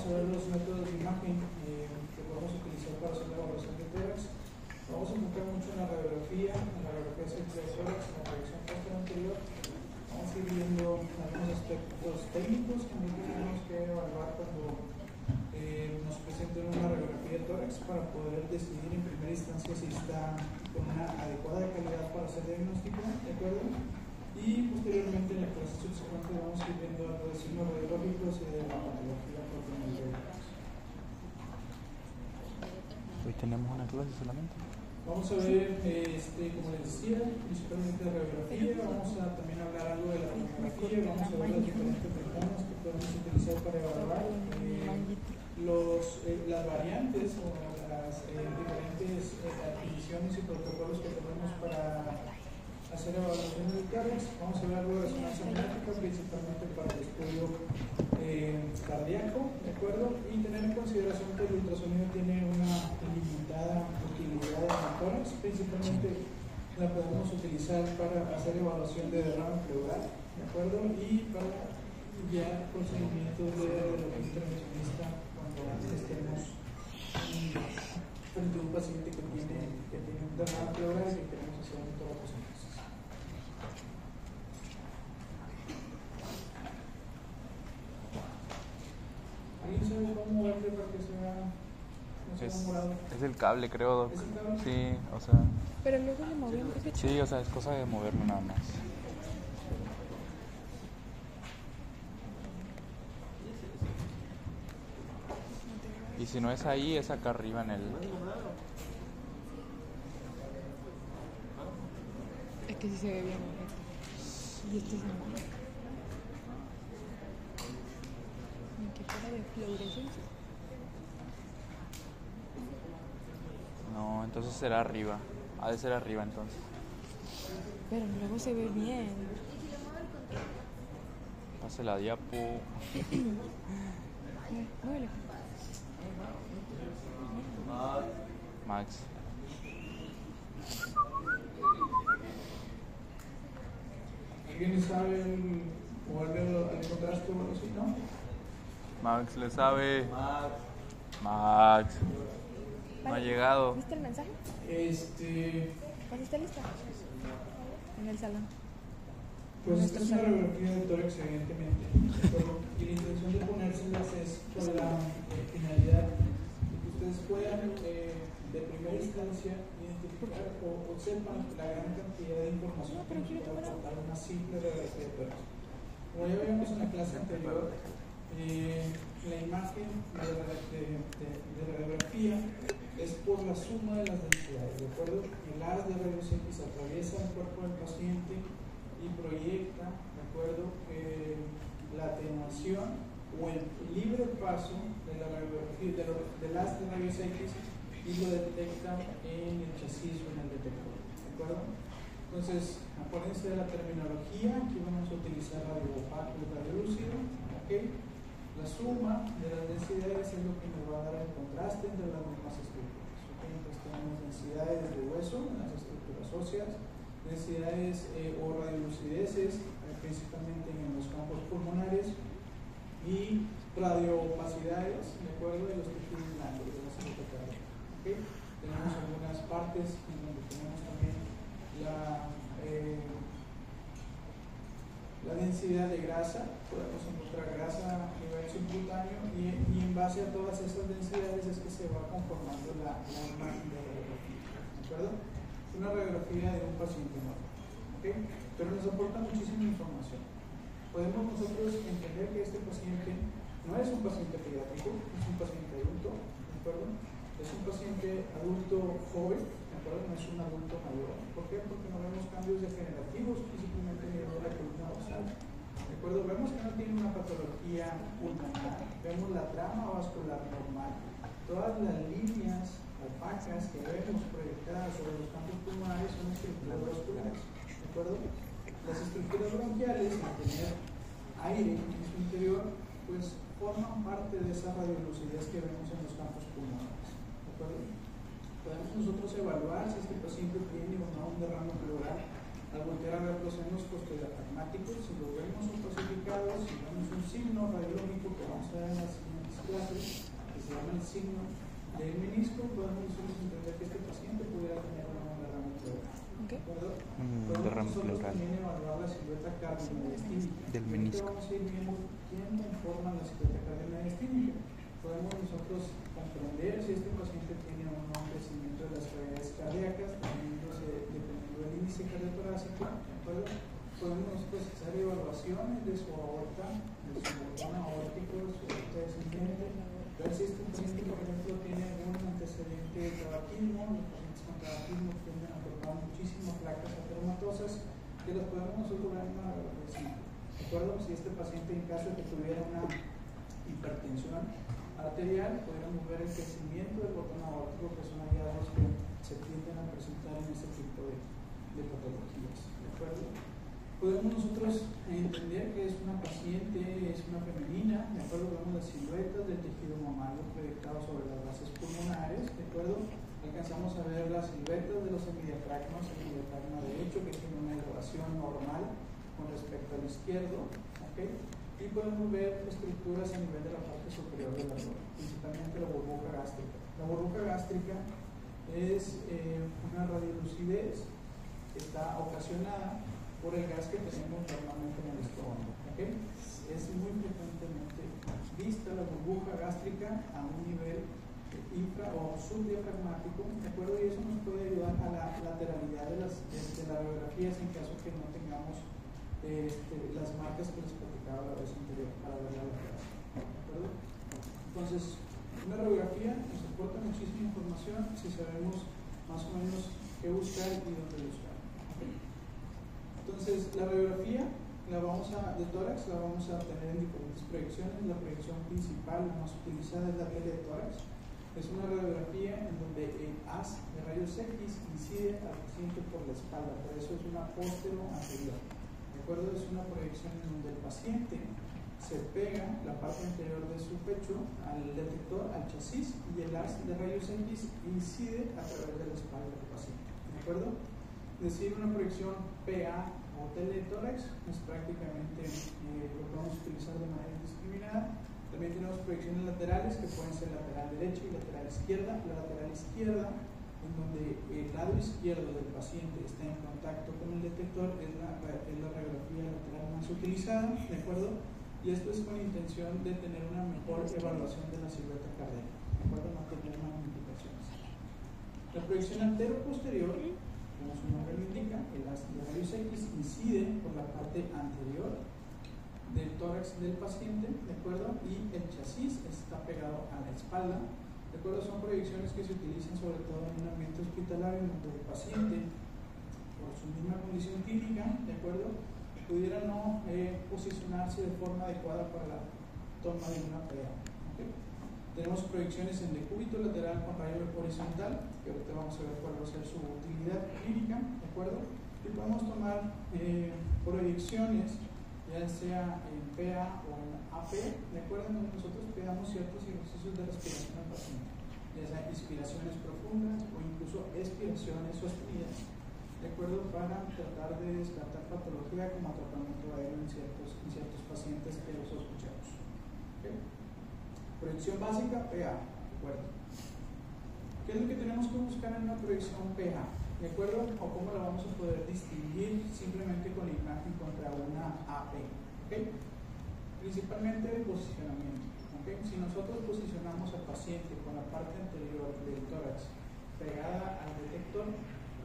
a ver los métodos de imagen que podemos utilizar para hacer la evaluación de tórax. Vamos a enfocar mucho en la radiografía simple de tórax, en la proyección posterior anterior. Vamos a ir viendo algunos aspectos técnicos que nosotros tenemos que evaluar cuando nos presenten una radiografía de tórax para poder decidir en primera instancia si está con una adecuada calidad para hacer diagnóstico, ¿de acuerdo? Y posteriormente en la clase subsecuente vamos a ir viendo algo de signos radiológicos y de la patología propiamente de tórax. Hoy tenemos una clase solamente. Vamos a ver, como les decía, principalmente de radiografía. Vamos a también hablar algo de la tomografía. Vamos a ver las diferentes ventanas que podemos utilizar para evaluar las variantes o las diferentes adquisiciones y protocolos que tenemos para hacer evaluaciones de tórax. Vamos a ver algo de resonancia magnética, principalmente para el estudio cardíaco, ¿de acuerdo? Y tener en consideración que el ultrasonido tiene una limitada utilidad en el tórax, principalmente la podemos utilizar para hacer evaluación de derrame pleural, ¿de acuerdo? Y para guiar procedimientos de intervencionista cuando estemos frente a un paciente que tiene un derrame pleural y que queremos hacer un toracocentesis. ¿Alguien sabe cómo moverle para que sea morado? Es el cable, creo, Doc. ¿Es el cable? Sí, o sea. Pero luego le movemos. Sí, o sea, es cosa de moverlo nada más. Y si no es ahí, es acá arriba en el. Es que sí se ve bien. Y este es el malo. ¿Qué cara de fluorescencia? No, entonces será arriba. Ha de ser arriba entonces. Pero luego se ve bien. Pase la diapo. Muévelo. Max. ¿Alguien sabe moverle al contraste o algo así, no? Max le sabe. Max. No ha llegado. ¿Viste el mensaje? Pues ¿Está lista? En el salón. Pues esta es una radiografía de tórax, evidentemente. Y la intención de ponérselas es con la finalidad de que ustedes puedan, de primera instancia, identificar o sepan la gran cantidad de información que nos puede aportar una simple radiografía de tórax. Como ya vimos en la clase anterior, la imagen de radiografía es por la suma de las densidades, ¿de acuerdo? El haz de rayos X atraviesa el cuerpo del paciente y proyecta, ¿de acuerdo? La atenuación o el libre paso de la radiografía del haz de rayos X y lo detecta en el chasis o en el detector, ¿de acuerdo? Entonces, acuérdense de la terminología. Aquí vamos a utilizar radio opaco y radio lúcido, ¿ok? La suma de las densidades es lo que nos va a dar el contraste entre las mismas estructuras. ¿Okay? Entonces tenemos densidades de hueso en las estructuras óseas, densidades o radiolucideces, principalmente en los campos pulmonares, y radioopacidades, ¿de acuerdo? De los tejidos blandos de la salud cardíaca. ¿Okay? Tenemos algunas partes en donde tenemos también la densidad de grasa. Podemos encontrar grasa a nivel subcutáneo y en base a todas estas densidades es que se va conformando la imagen de radiografía, ¿de acuerdo? Una radiografía de un paciente nuevo, ¿okay? Pero nos aporta muchísima información. Podemos nosotros entender que este paciente no es un paciente pediátrico, es un paciente adulto, ¿de acuerdo? Es un paciente adulto joven, ¿de acuerdo? No es un adulto mayor. ¿Por qué? Porque no vemos cambios degenerativos, principalmente a nivel de la columna dorsal. ¿De acuerdo? Vemos que no tiene una patología pulmonar. Vemos la trama vascular normal. Todas las líneas opacas que vemos proyectadas sobre los campos pulmonares son estructuras vasculares. ¿De acuerdo? Las estructuras bronquiales, al tener aire en su interior, pues forman parte de esa radiolucidez que vemos en los campos pulmonares. ¿De acuerdo? Podemos nosotros evaluar si este paciente tiene o no un derrame pleural al voltear a ver los senos postdiafragmáticos. Si lo vemos clasificados, si vemos un signo radiológico que vamos a ver en las siguientes clases, que se llama el signo del menisco, podemos nosotros entender que este paciente pudiera tener un derrame pleural. Okay. ¿De acuerdo? Derrame Nosotros pleural. también evaluar la silueta cardiomediastínica. Del menisco. Vamos a ir viendo quién conforma la silueta cardiomediastínica. Podemos nosotros comprender si este paciente tiene o no crecimiento de las cavidades cardíacas, dependiendo del índice cardiotorácico, ¿de acuerdo? Podemos nosotros hacer evaluaciones de su aorta, de su botón aórtico, de su aorta descendente, ver si este paciente, por ejemplo, tiene algún antecedente de tabaquismo. Los pacientes con tabaquismo tienden a formar muchísimas placas ateromatosas que las podemos nosotros ver en una radiografía. ¿De acuerdo? Si este paciente, en caso de que tuviera una hipertensión arterial, podríamos ver el crecimiento del botón aórtico, que son hallazgos que se tienden a presentar en este tipo de patologías. ¿De acuerdo? Podemos nosotros entender que es una paciente, es una femenina, ¿de acuerdo? Vemos las siluetas del tejido mamario proyectado sobre las bases pulmonares, ¿de acuerdo? Alcanzamos a ver las siluetas de los hemidiafragmas, el hemidiafragma derecho que tiene una elevación normal con respecto al izquierdo, ¿ok? Y podemos ver estructuras a nivel de la parte superior del abdomen, principalmente la burbuja gástrica. La burbuja gástrica es una radiolucidez que está ocasionada por el gas que tenemos normalmente en el estómago. ¿Okay? Es muy frecuentemente vista la burbuja gástrica a un nivel infra o subdiafragmático, ¿de acuerdo? Y eso nos puede ayudar a la lateralidad de las radiografías en caso que no tengamos las marcas que les platicaba la vez anterior para ver la lateral. ¿De acuerdo? Entonces, una radiografía nos aporta muchísima información si sabemos más o menos qué buscar y dónde buscar. ¿Okay? Entonces, la radiografía de tórax la vamos a tener en diferentes proyecciones. La proyección principal, la más utilizada, es la tele de tórax. Es una radiografía en donde el haz de rayos X incide al paciente por la espalda, por eso es una póstero anterior. ¿De acuerdo? Es una proyección en donde el paciente se pega la parte anterior de su pecho al detector, al chasis, y el haz de rayos X incide a través de la espalda del paciente. ¿De acuerdo? Es decir, una proyección PA o teletórax es prácticamente lo que vamos a utilizar de manera indiscriminada. También tenemos proyecciones laterales que pueden ser lateral derecha y lateral izquierda. La lateral izquierda, en donde el lado izquierdo del paciente está en contacto con el detector, es la radiografía lateral más utilizada, ¿de acuerdo? Y esto es con intención de tener una mejor evaluación de la silueta cardíaca, ¿de acuerdo? No tener magnificaciones. La proyección antero-posterior, como su nombre lo indica, el haz de rayos X incide por la parte anterior del tórax del paciente, ¿de acuerdo? Y el chasis está pegado a la espalda, ¿de acuerdo? Son proyecciones que se utilizan sobre todo en un ambiente hospitalario en donde el paciente, por su misma condición clínica, ¿de acuerdo?, pudiera no posicionarse de forma adecuada para la toma de una PA. ¿Okay? Tenemos proyecciones en decúbito lateral con rayo horizontal, que ahorita vamos a ver cuál va a ser su utilidad clínica, ¿de acuerdo? Y podemos tomar proyecciones, ya sea en PA o en AP, ¿de acuerdo? Donde nosotros pegamos ciertos ejercicios de respiración al paciente, ya sea inspiraciones profundas o incluso expiraciones sostenidas, ¿de acuerdo? Para tratar de descartar patología como tratamiento aéreo en ciertos pacientes que los sospechamos. ¿Okay? Proyección básica, PA, ¿de acuerdo? ¿Qué es lo que tenemos que buscar en una proyección PA? ¿De acuerdo? ¿O cómo la vamos a poder distinguir simplemente con la imagen contra una AP? ¿Okay? Principalmente el posicionamiento. ¿Okay? Si nosotros posicionamos al paciente con la parte anterior del tórax pegada al detector,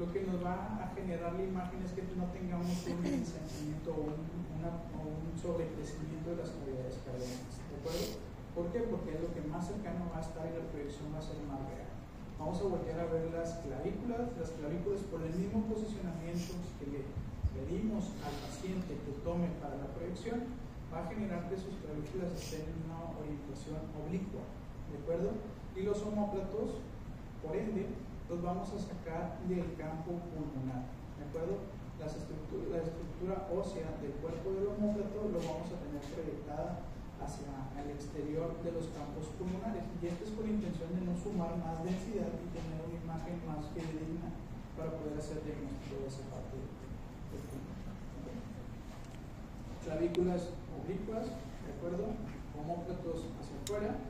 lo que nos va a generar la imagen es que no tengamos un ensanchamiento o un sobrecrecimiento de las cavidades cardíacas. ¿De acuerdo? ¿Por qué? Porque es lo que más cercano va a estar y la proyección va a ser más real. Vamos a volver a ver las clavículas por el mismo posicionamiento que le pedimos al paciente que tome para la proyección, va a generar que sus clavículas estén en una orientación oblicua, ¿de acuerdo? Y los omóplatos, por ende, los vamos a sacar del campo pulmonar, ¿de acuerdo? La estructura ósea del cuerpo del omóplato lo vamos a tener proyectada hacia el exterior de los campos pulmonares, y esto es con la intención de no sumar más densidad y tener una imagen más fidedigna para poder hacer diagnóstico de esa parte del pulmón. ¿Okay? Clavículas oblicuas, ¿de acuerdo? Omóplatos hacia afuera,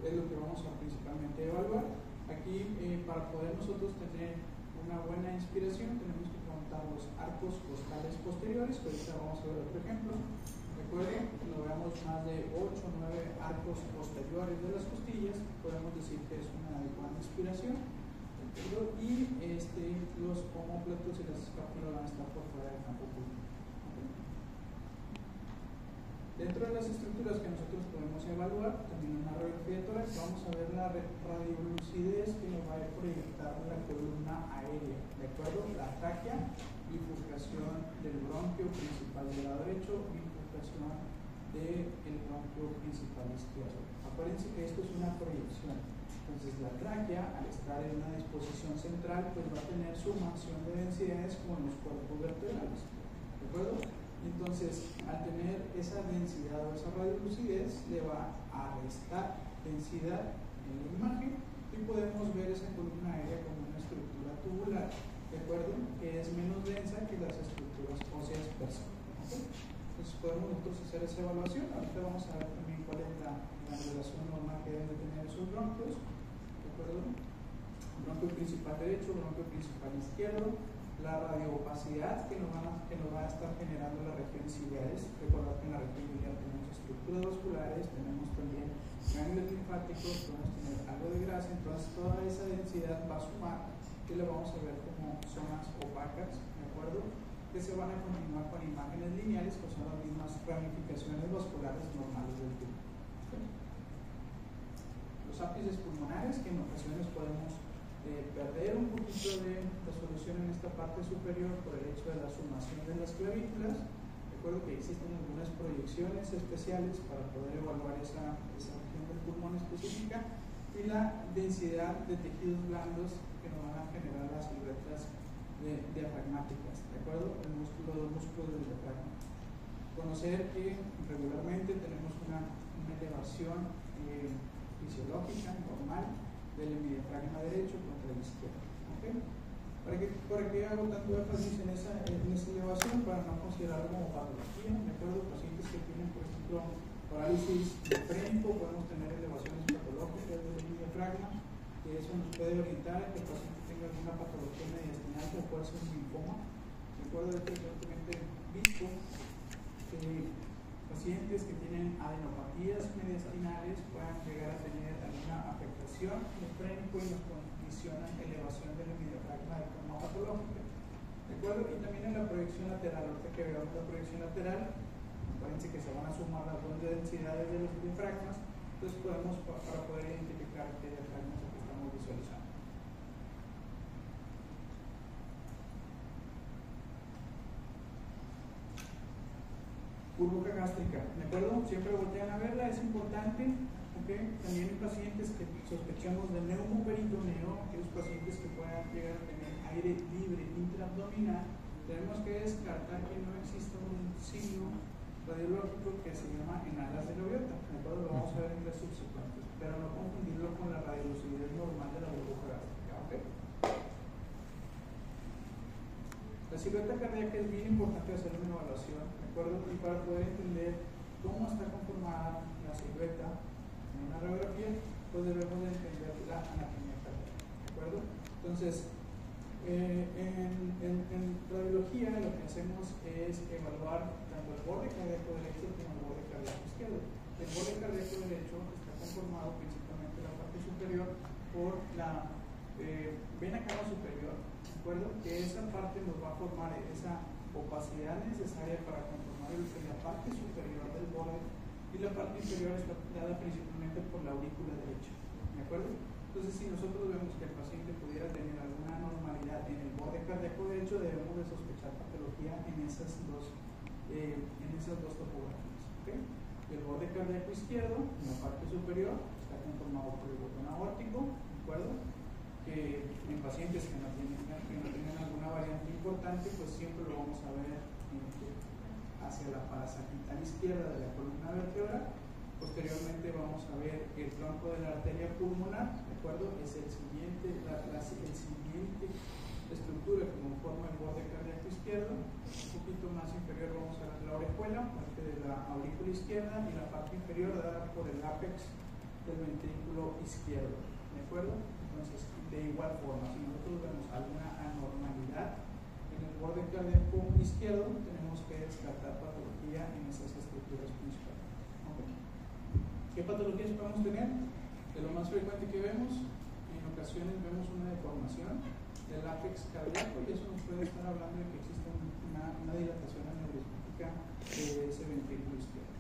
es lo que vamos a principalmente evaluar. Aquí, para poder nosotros tener una buena inspiración, tenemos que contar los arcos costales posteriores, que ahorita vamos a ver otro ejemplo. Recuerden, cuando veamos más de 8 o 9 arcos posteriores de las costillas, podemos decir que es una adecuada inspiración. Y los omóplatos y las escápulas van a estar por fuera del campo público. Dentro de las estructuras que nosotros podemos evaluar, también una radiografía de tórax, vamos a ver la radiolucidez que nos va a proyectar la columna aérea, ¿de acuerdo? La tráquea, bifurcación del bronquio principal del lado derecho, bifurcación del bronquio principal izquierdo. Acuérdense que esto es una proyección. Entonces la tráquea, al estar en una disposición central, pues va a tener su mansión de densidades como en los cuerpos vertebrales, ¿de acuerdo? Entonces, al tener esa densidad o esa radiolucidez, le va a restar densidad en la imagen y podemos ver esa columna aérea como una estructura tubular, ¿de acuerdo? Que es menos densa que las estructuras óseas per se. ¿Okay? Entonces, podemos nosotros hacer esa evaluación. Ahorita vamos a ver también cuál es la relación normal que deben de tener esos bronquios, ¿de acuerdo? Bronquio principal derecho, bronquio principal izquierdo. La radioopacidad que nos va a estar generando las regiones ciliares. Recordad que en la región ciliar tenemos estructuras vasculares, tenemos también ganglios linfáticos, podemos tener algo de grasa, entonces toda esa densidad va a sumar y la vamos a ver como zonas opacas, ¿de acuerdo? Que se van a continuar con imágenes lineales, que son las mismas ramificaciones vasculares normales del tubo. Los ápices pulmonares, que en ocasiones podemos perder un poquito de resolución en esta parte superior por el hecho de la sumación de las clavículas. Recuerdo que existen algunas proyecciones especiales para poder evaluar esa región del pulmón específica y la densidad de tejidos blandos que nos van a generar las siluetas diafragmáticas, ¿de acuerdo? Los músculos del diafragma. Conocer que regularmente tenemos una elevación fisiológica normal del hemidiafragma derecho contra el izquierdo. ¿Okay? ¿Para qué hago tanto énfasis en esa elevación? Para no considerarlo como patología. Me acuerdo de pacientes que tienen, por ejemplo, parálisis nefrénico, podemos tener elevaciones patológicas del hemidiafragma, que eso nos puede orientar a que el paciente tenga alguna patología mediastinal, que puede ser un linfoma. Me acuerdo de frecuentemente visto que pacientes que tienen adenopatías mediastinales puedan llegar a tener alguna afectación nefrénico y nos condicionan elevación del hemidiafragma de forma patológica, ¿de acuerdo? Y también en la proyección lateral, ahorita que veamos la proyección lateral, acuérdense que se van a sumar las dos densidades de los diafragmas, entonces podemos, para poder identificar qué diafragmas es que estamos visualizando. Burbuja gástrica, ¿de acuerdo? Siempre voltean a verla, es importante. ¿Okay? También hay pacientes que sospechamos de neumoperitoneo, aquellos pacientes que puedan llegar a tener aire libre intraabdominal, tenemos que descartar que no exista un signo radiológico que se llama enalas de la biota, ¿de acuerdo? Lo vamos a ver en las subsecuentes, pero no confundirlo con la radiolucidez normal de la burbuja gástrica. ¿Okay? La silueta cardíaca es bien importante hacer una evaluación, ¿de acuerdo? Y para poder entender cómo está conformada la silueta en una radiografía, pues debemos de entender la anatomía cardíaca, ¿de acuerdo? Entonces, en radiología lo que hacemos es evaluar tanto el borde cardíaco derecho como el borde cardíaco izquierdo. El borde cardíaco derecho está conformado principalmente en la parte superior por la vena cava superior, ¿de acuerdo? Que esa parte nos va a formar esa opacidad necesaria para conformar la parte superior del borde, y la parte inferior está dada principalmente por la aurícula derecha, ¿de acuerdo? Entonces, si nosotros vemos que el paciente pudiera tener alguna anormalidad en el borde cardíaco derecho, debemos de sospechar patología en esas dos topografías. ¿Okay? El borde cardíaco izquierdo, en la parte superior, está conformado por el botón aórtico, ¿de acuerdo? Que en pacientes que no tienen alguna variante importante, pues siempre lo vamos a ver hacia la parasagital izquierda de la columna vertebral. Posteriormente vamos a ver el tronco de la arteria pulmonar, ¿de acuerdo? Es el siguiente estructura que conforma el borde cardíaco izquierdo. Un poquito más inferior vamos a ver la orejuela, parte de la aurícula izquierda, y la parte inferior dada por el ápex del ventrículo izquierdo, ¿de acuerdo? Entonces, de igual forma, si nosotros vemos alguna anormalidad en el borde cardíaco izquierdo, tenemos que descartar patología en esas estructuras principales. ¿Okay? ¿Qué patologías podemos tener? De lo más frecuente que vemos, en ocasiones vemos una deformación del ápex cardíaco y eso nos puede estar hablando de que existe una dilatación aneurísmica de ese ventrículo izquierdo.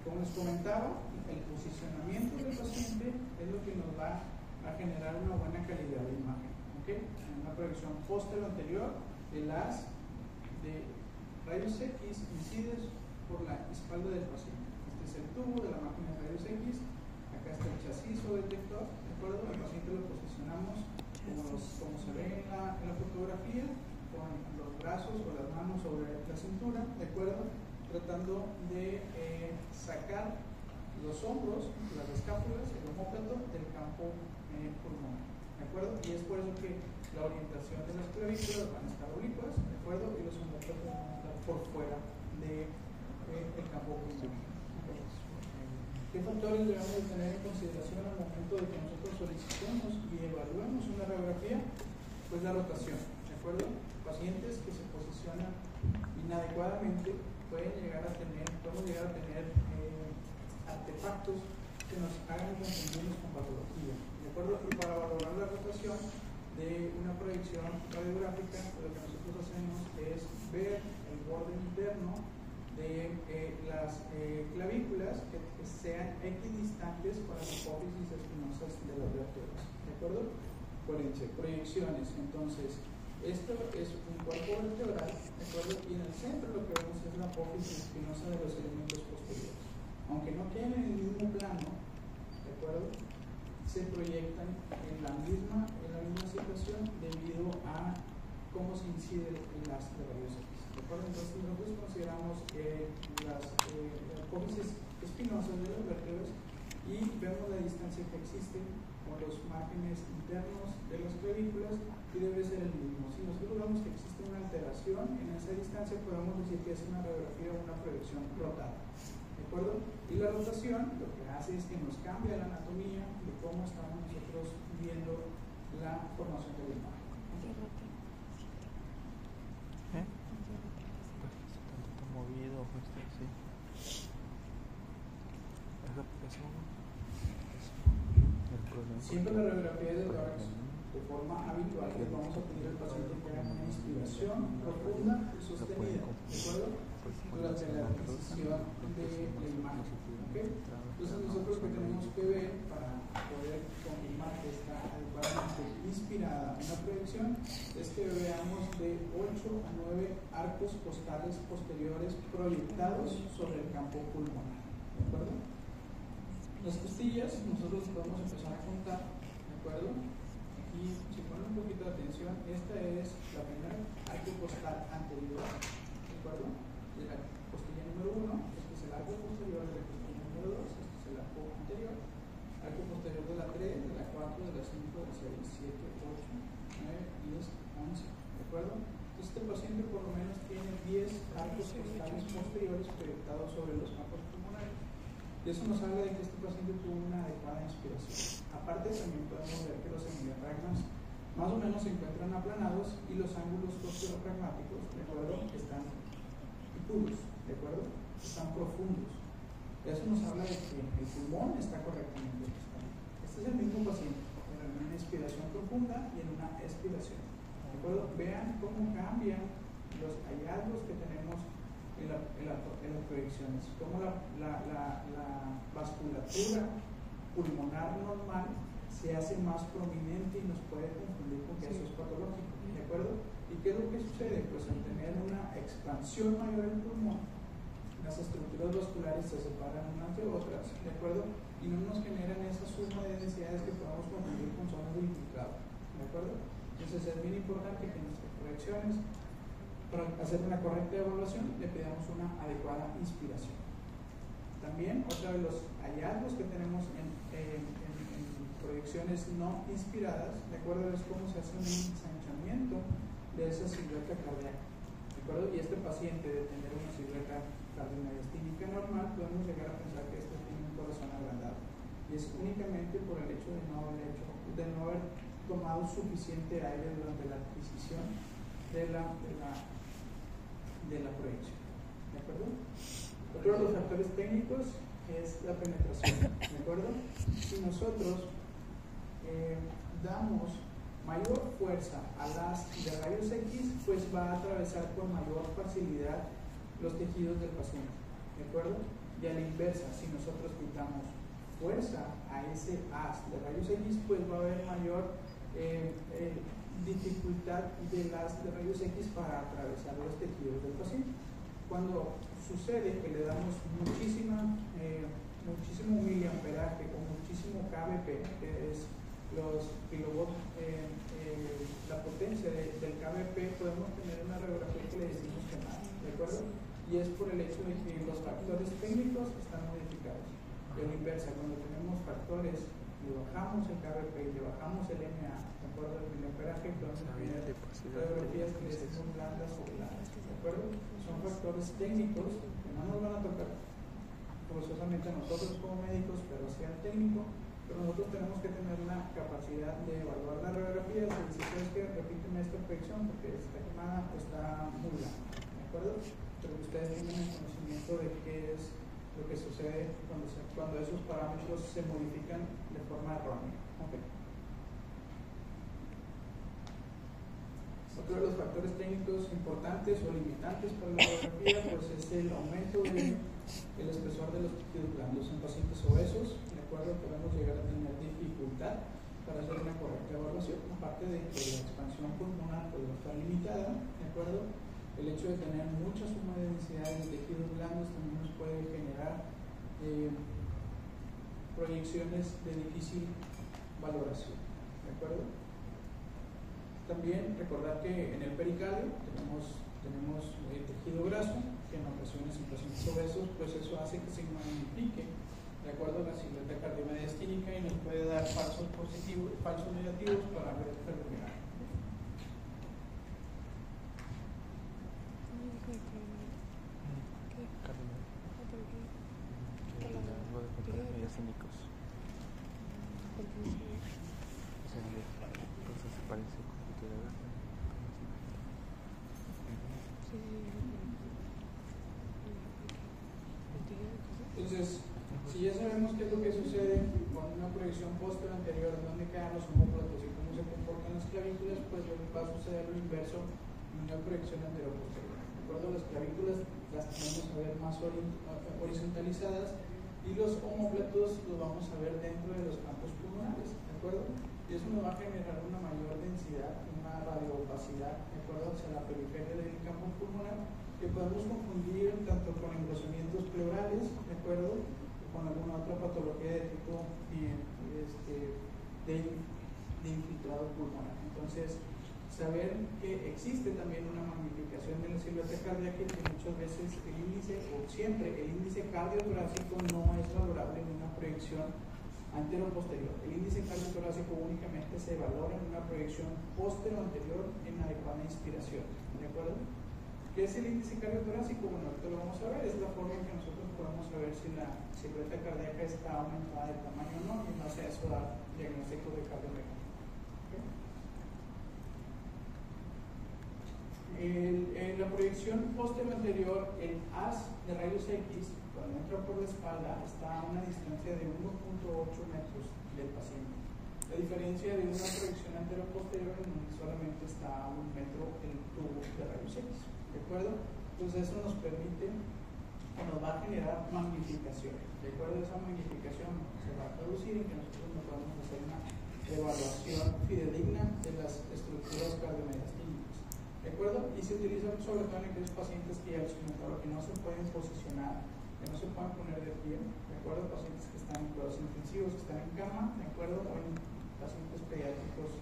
Como les comentaba, el posicionamiento del paciente es lo que nos va a generar una buena calidad de imagen. ¿Okay? En una proyección posterior-anterior, el haz de rayos X incide por la espalda del paciente. Este es el tubo de la máquina de rayos X. Acá está el chasis o detector. ¿De acuerdo? Al paciente lo posicionamos como se ve en la fotografía, con los brazos o las manos sobre la cintura. ¿De acuerdo? Tratando de sacar los hombros, las escápulas, el omóplato del campo pulmonar, ¿de acuerdo? Y es por eso que la orientación de las clavículas van a estar oblicuas, ¿de acuerdo? Y los omóplatos van a estar por fuera del campo pulmonar. ¿Qué factores debemos de tener en consideración al momento de que nosotros solicitemos y evaluemos una radiografía? Pues la rotación, ¿de acuerdo? Pacientes que se posicionan inadecuadamente podemos llegar a tener artefactos que nos hagan confundirnos con patología, ¿de acuerdo? Y para valorar la rotación de una proyección radiográfica, lo que nosotros hacemos es ver el borde interno de las clavículas que sean equidistantes para las apófisis espinosas de las vértebras, ¿de acuerdo? Proyecciones, entonces, esto es un cuerpo vertebral, ¿de acuerdo? Y en el centro lo que vemos es la apófisis espinosa de los elementos posteriores. Aunque no queden en el mismo plano, ¿de acuerdo? Se proyectan en la misma situación debido a cómo se incide el haz de rayos X, ¿de acuerdo? Entonces nosotros consideramos las apófisis espinosas de las vértebras y vemos la distancia que existe con los márgenes internos de las clavículas y debe ser el mismo. Si nosotros vemos que existe una alteración en esa distancia, podemos decir que es una radiografía o una proyección rotada, ¿de acuerdo? Y la rotación lo que hace es que nos cambia la anatomía de cómo estamos nosotros viendo la formación de la imagen. Está movido, sí. Siempre la radiografía de tórax, de forma habitual, que vamos a pedir al paciente que haga una inspiración profunda y sostenida, ¿de acuerdo? Durante la adquisición de la imagen. ¿Okay? Entonces nosotros lo que tenemos que ver para poder confirmar que está adecuadamente inspirada una proyección es que veamos de 8 a 9 arcos costales posteriores proyectados sobre el campo pulmonar, ¿de acuerdo? Las costillas nosotros podemos empezar a contar, ¿de acuerdo? Aquí, si ponen un poquito de atención, esta es la primera arco costal anterior, ¿de acuerdo? De la costilla número 1, este es el arco posterior de la costilla número 2, este es el arco anterior, arco posterior de la 3, de la 4, de la 5, de la 6, 7, 8, 9, 10, 11, ¿de acuerdo? Entonces este paciente por lo menos tiene 10 arcos costales posteriores proyectados sobre los campos pulmonares. Y eso nos habla de que este paciente tuvo una adecuada inspiración. Aparte también podemos ver que los hemidiafragmas más o menos se encuentran aplanados y los ángulos costerografmáticos, ¿de acuerdo?, están puros, ¿de acuerdo?, están profundos. Eso nos habla de que el pulmón está correctamente ajustado. Este es el mismo paciente, en una inspiración profunda y en una expiración, ¿de acuerdo? Vean cómo cambian los hallazgos que tenemos en las proyecciones, cómo la vasculatura pulmonar normal se hace más prominente y nos puede confundir con que eso es patológico, ¿de acuerdo? ¿Y qué es lo que sucede? Pues al tener una expansión mayor del pulmón, las estructuras vasculares se separan unas de otras, ¿de acuerdo? Y no nos generan esa suma de densidades que podamos confundir con zonas de infiltrado, ¿de acuerdo? Entonces es bien importante que en nuestras proyecciones, para hacer una correcta evaluación, le pidamos una adecuada inspiración. También, otro de los hallazgos que tenemos en proyecciones no inspiradas, de acuerdo, es cómo se hace un ensanchamiento de esa silueta cardíaca, de acuerdo, y este paciente de tener una silueta cardiomagnestínica normal podemos llegar a pensar que este tiene un corazón agrandado. Y es únicamente por el hecho de no haber tomado suficiente aire durante la adquisición de la proyección. ¿De acuerdo? Otro de los factores técnicos es la penetración. ¿De acuerdo? Si nosotros damos mayor fuerza a las de rayos X, pues va a atravesar con mayor facilidad los tejidos del paciente. ¿De acuerdo? Y a la inversa, si nosotros quitamos fuerza a ese haz de rayos X, pues va a haber mayor dificultad de las de rayos X para atravesar los tejidos del paciente. Cuando sucede que le damos muchísimo miliamperaje o muchísimo kbp, que es los kilovolts, la potencia del kbp, podemos tener una radiografía que le decimos quemada, ¿de acuerdo? Y es por el hecho de que los factores técnicos están modificados. Y a la inversa, cuando tenemos factores, le bajamos el kbp y le bajamos el MA, ¿de acuerdo? El miliamperaje, entonces tener radiografías que le decimos blandas o blancas, ¿de acuerdo? Son factores técnicos que no nos van a tocar forzosamente a nosotros como médicos, pero sea técnico. Pero nosotros tenemos que tener la capacidad de evaluar la radiografía y decir, ¿sabes qué? Repíteme esta proyección porque está quemada o está muy blanca, ¿de acuerdo? Pero que ustedes tengan el conocimiento de qué es lo que sucede cuando esos parámetros se modifican de forma errónea. ¿Okay? Otro de los factores técnicos importantes o limitantes para la radiografía pues es el aumento del espesor de los tejidos blandos en pacientes obesos. De acuerdo, podemos llegar a tener dificultad para hacer una correcta evaluación, aparte de que la expansión pulmonar pues, está limitada. De acuerdo, el hecho de tener mucha suma de densidad de tejidos blandos también nos puede generar proyecciones de difícil valoración. ¿De acuerdo? También recordar que en el pericardio tenemos tejido graso, que en ocasiones en pacientes obesos, pues eso hace que se magnifique de acuerdo a la silueta cardiomediastínica y nos puede dar falsos negativos para ver el abdominal. Entonces, si ya sabemos qué es lo que sucede con una proyección posterior anterior, dónde quedan los homóplatos y cómo se comportan las clavículas, pues va a suceder lo inverso en una proyección anterior posterior. De acuerdo, las clavículas las tenemos a ver más horizontalizadas y los homóplatos los vamos a ver dentro de los campos pulmonares, ¿de acuerdo? Y eso nos va a generar una mayor densidad, una radioopacidad, ¿de acuerdo? Hacia la periferia del campo pulmonar, que podemos confundir tanto con engrosamientos pleurales, ¿de acuerdo? O con alguna otra patología de tipo de infiltrado pulmonar. Entonces, saber que existe también una magnificación de la silueta cardíaca y que muchas veces el índice, o siempre el índice cardiotorácico no es valorable en una proyección antero-posterior. El índice cardiotorácico únicamente se valora en una proyección postero-anterior en adecuada inspiración. ¿De acuerdo? ¿Qué es el índice cardiotorácico? Bueno, ahorita lo vamos a ver, es la forma en que nosotros podemos saber si la silueta cardíaca está aumentada de tamaño o no, y en base a eso dar diagnóstico de cardiomecánica. En la proyección posterior, el haz de rayos X, cuando entra por la espalda, está a una distancia de 1.8 metros del paciente. La diferencia de una proyección antero-posterior en donde solamente está a 1 metro el tubo de rayos X. ¿De acuerdo? Entonces eso nos permite, nos va a generar magnificación. De acuerdo a esa magnificación se va a traducir en que nosotros no podemos hacer una evaluación fidedigna de las estructuras cardiomediastínicas. ¿De acuerdo? Y se utiliza sobre todo en aquellos pacientes que ya les comentaba que no se pueden posicionar, que no se pueden poner de pie, ¿de acuerdo? Pacientes que están en cuidados intensivos, que están en cama, ¿de acuerdo? O en pacientes pediátricos.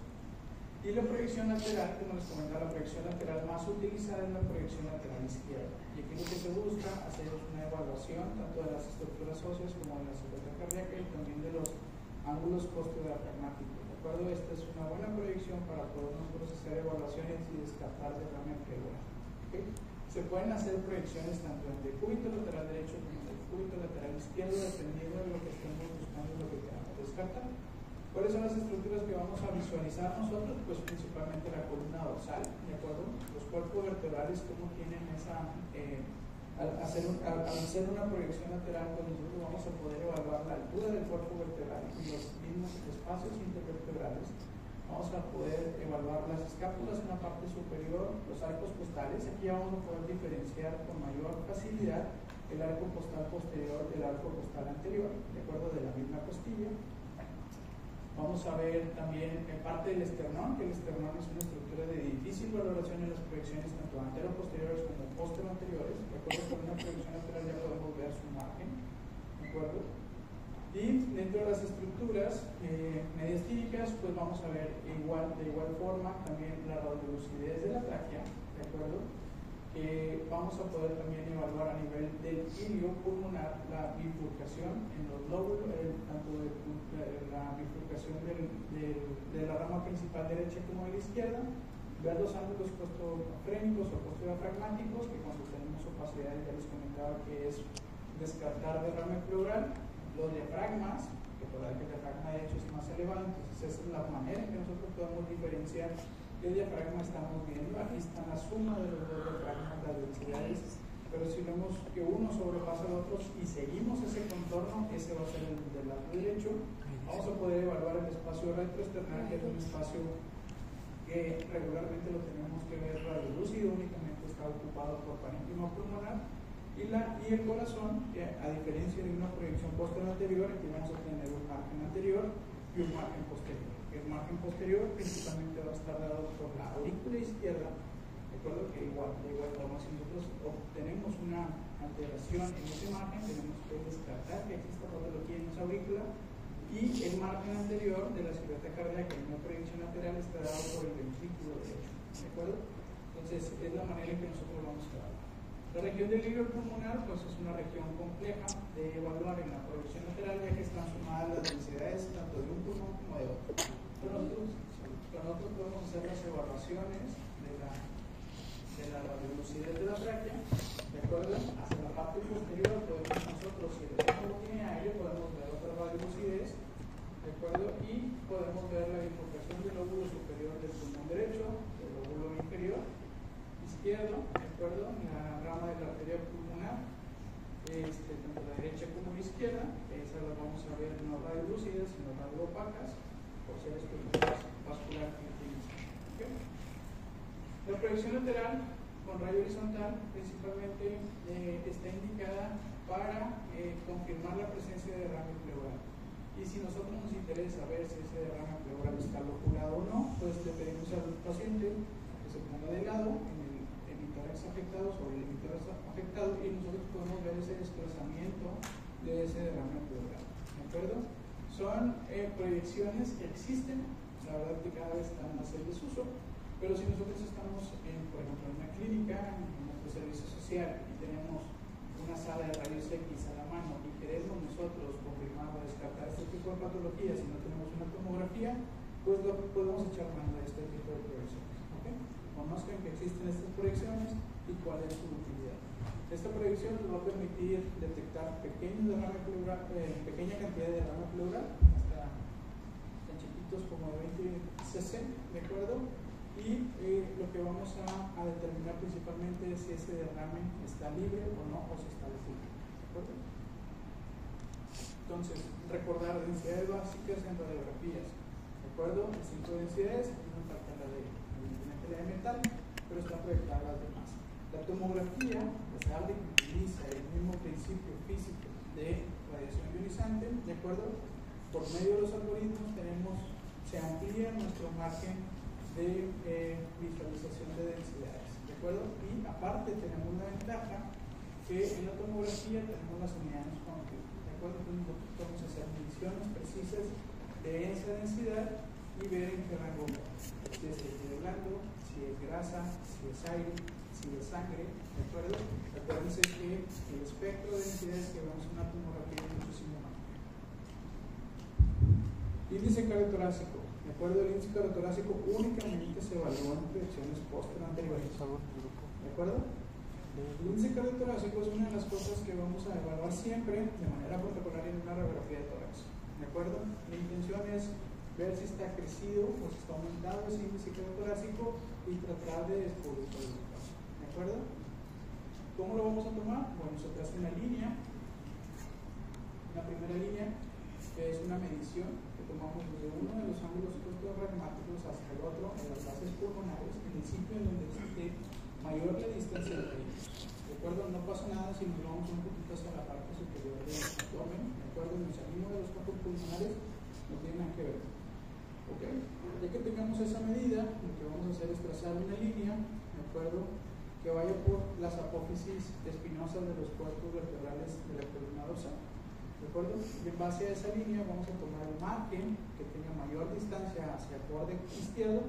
Y la proyección lateral, como les comentaba, la proyección lateral más utilizada es la proyección lateral izquierda. Y aquí lo que se busca hacer es una evaluación tanto de las estructuras óseas como de la silueta cardíaca y también de los ángulos postdiafragmáticos. ¿De acuerdo? Esta es una buena proyección para poder nosotros hacer evaluaciones y descartar derrame pleural. ¿Okay? Se pueden hacer proyecciones tanto en decúbito lateral derecho como en decúbito lateral ¿Cuáles son las estructuras que vamos a visualizar nosotros? Pues principalmente la columna dorsal, ¿de acuerdo? Los cuerpos vertebrales, cómo tienen esa, al hacer una proyección lateral, pues nosotros vamos a poder evaluar la altura del cuerpo vertebral y los mismos espacios intervertebrales. Vamos a poder evaluar las escápulas en la parte superior, los arcos postales. Aquí ya vamos a poder diferenciar con mayor facilidad el arco postal posterior del arco postal anterior, de acuerdo, de la misma costilla. Vamos a ver también en parte del esternón, que el esternón es una estructura de difícil valoración en las proyecciones tanto antero-posteriores como postero-anteriores. Recuerden que en una proyección lateral ya podemos ver su margen, ¿de acuerdo? Y dentro de las estructuras mediastínicas, pues vamos a ver de igual forma también la radiolucidez de la tráquea, ¿de acuerdo? Vamos a poder también evaluar a nivel del ilio pulmonar la bifurcación en los lóbulos, tanto de la bifurcación de la rama principal derecha como de la izquierda, ver los ángulos postofrénicos o postdiafragmáticos, que cuando tenemos opacidad ya les comentaba que es descartar derrame pleural, los diafragmas, que el diafragma de hecho es más elevado, entonces esa es la manera en que nosotros podemos diferenciar qué diafragma estamos viendo. Aquí está la suma de los dos diafragmas, las densidades, pero si vemos que uno sobrepasa al otro y seguimos ese contorno, ese va a ser el del lado derecho. Vamos a poder evaluar el espacio retroesternal, que es un espacio que regularmente lo tenemos que ver radiolúcido, únicamente está ocupado por parénquima pulmonar. Y el corazón, que a diferencia de una proyección posterior, aquí vamos a tener un margen anterior y un margen posterior. El margen posterior principalmente va a estar dado por la aurícula izquierda. Recuerdo que de igual forma, si nosotros obtenemos una alteración en ese margen, tenemos que descartar que exista patología en esa aurícula, y el margen anterior de la silueta cardíaca en una proyección lateral está dado por el ventrículo derecho. ¿De acuerdo? Entonces, es la manera en que nosotros vamos a evaluar. La región del ilio pulmonar, pues es una región compleja de evaluar en la proyección lateral, ya que están sumadas las densidades tanto de un pulmón como de otro. Pero nosotros podemos hacer las evaluaciones de la radiolucidez de la tráquea, ¿de acuerdo? Hacia la parte posterior podemos nosotros, si el estómago tiene aire, podemos ver otra radiolucidez, ¿de acuerdo? Y podemos ver la bifurcación del lóbulo superior del pulmón derecho, del lóbulo inferior izquierdo, ¿de acuerdo? La rama de la arteria pulmonar, tanto la derecha como la izquierda, esas las vamos a ver no radiolúcidas, sino radioopacas, por ser estructuras vasculares que tienen. ¿Okay? La proyección lateral con rayo horizontal principalmente está indicada para confirmar la presencia de derrame pleural. Y si nosotros nos interesa ver si ese derrame pleural está locurado o no, pues le pedimos al paciente que se ponga de lado en el hemitórax afectado, sobre el hemitórax afectado, y nosotros podemos ver ese desplazamiento de ese derrame pleural. ¿De acuerdo? Son proyecciones que existen, la verdad que cada vez están más en desuso, pero si nosotros estamos, por ejemplo, en una clínica, en nuestro servicio social, y tenemos una sala de rayos X a la mano y queremos nosotros confirmar o descartar este tipo de patologías y no tenemos una tomografía, pues lo podemos echar mano de este tipo de proyecciones. ¿Okay? Conozcan que existen estas proyecciones y cuál es su utilidad. Esta proyección nos va a permitir detectar pequeña cantidad de derrame pleural, hasta tan chiquitos como de 20 cc, ¿de acuerdo? Y lo que vamos a determinar principalmente es si ese derrame está libre o no, o si está lesionado. ¿De acuerdo? Entonces, recordar densidades básicas en radiografías. ¿De acuerdo? Las 5 densidades, aquí nos falta evidentemente la de metal, pero están proyectadas las demás. La tomografía, a pesar de que utiliza el mismo principio físico de radiación ionizante, ¿de acuerdo? Por medio de los algoritmos se amplía nuestro margen de visualización de densidades, ¿de acuerdo? Y aparte tenemos la ventaja que en la tomografía tenemos las unidades cómputas, ¿de acuerdo? Entonces nosotros podemos hacer mediciones precisas de esa densidad y ver en qué rango va. Si es tejido blando, si es grasa, si es aire, si es sangre, ¿de acuerdo? Acuérdense que el espectro de densidades que vemos en una tomografía es muchísimo más. Índice cardiotorácico. De acuerdo, el índice cardiotorácico únicamente se evalúa en proyecciones posteriores. ¿De acuerdo? El índice cardiotorácico es una de las cosas que vamos a evaluar siempre de manera protocolar en una radiografía de tórax. ¿De acuerdo? La intención es ver si está crecido o si está aumentado ese índice torácico y tratar de descubrirlo. ¿De acuerdo? ¿Cómo lo vamos a tomar? Bueno, se traza una línea, una primera línea, que es una medición que tomamos desde uno de los ángulos reumáticos hacia el otro en las bases pulmonares, en el sitio en donde existe mayor la distancia de pecho. ¿De acuerdo? No pasa nada si nos vamos un poquito hacia la parte superior del abdomen. ¿De acuerdo? Nos salimos de los campos pulmonares, no tiene nada que ver. ¿Ok? Ya que tengamos esa medida, lo que vamos a hacer es trazar una línea, ¿de acuerdo?, que vaya por las apófisis espinosas de los cuerpos vertebrales de la columna dorsal. ¿De acuerdo? Y en base a esa línea vamos a tomar el margen que tenga mayor distancia hacia el borde izquierdo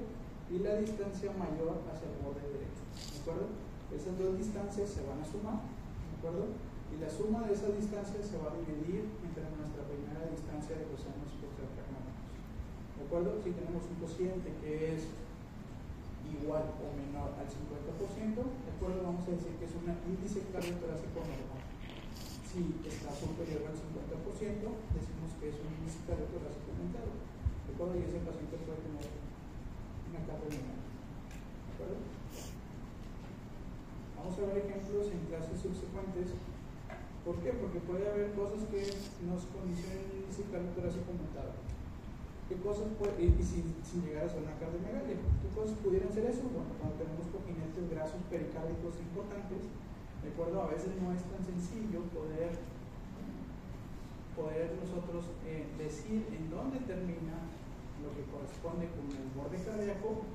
y la distancia mayor hacia el borde derecho. ¿De acuerdo? Esas dos distancias se van a sumar. ¿De acuerdo? Y la suma de esas distancias se va a dividir entre nuestra primera distancia de cosenos pragmáticos. ¿De acuerdo? Si tenemos un cociente que es igual o menor al 50%, ¿de acuerdo? Vamos a decir que es un índice cardiotorácico normal. Si está superior al 50%, decimos que es un índice cardiotorácico aumentado. ¿De acuerdo? Y ese paciente puede tener una cardiopatía. ¿De acuerdo? Vamos a ver ejemplos en clases subsecuentes. ¿Por qué? Porque puede haber cosas que nos condicionen el índice cardiotorácico aumentado. ¿Qué cosas puede, y sin llegar a ser una cardiomegalia? ¿Qué cosas pudieran ser eso? Bueno, cuando tenemos cojinetes grasos pericárdicos importantes, ¿de acuerdo? A veces no es tan sencillo poder nosotros decir en dónde termina lo que corresponde con el borde cardíaco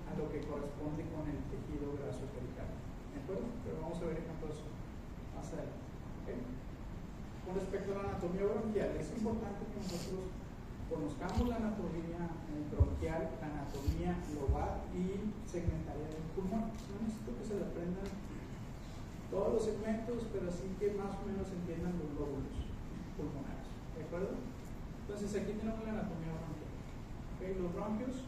a lo que corresponde con el tejido graso pericárdico. ¿De acuerdo? Pero vamos a ver ejemplos más adelante. ¿Okay? Con respecto a la anatomía bronquial, es importante que nosotros conozcamos la anatomía bronquial, la anatomía lobar y segmentaria del pulmón. No necesito que se le aprendan todos los segmentos, pero sí que más o menos entiendan los lóbulos pulmonares. ¿De acuerdo? Entonces aquí tenemos la anatomía bronquial. ¿Okay? Los bronquios,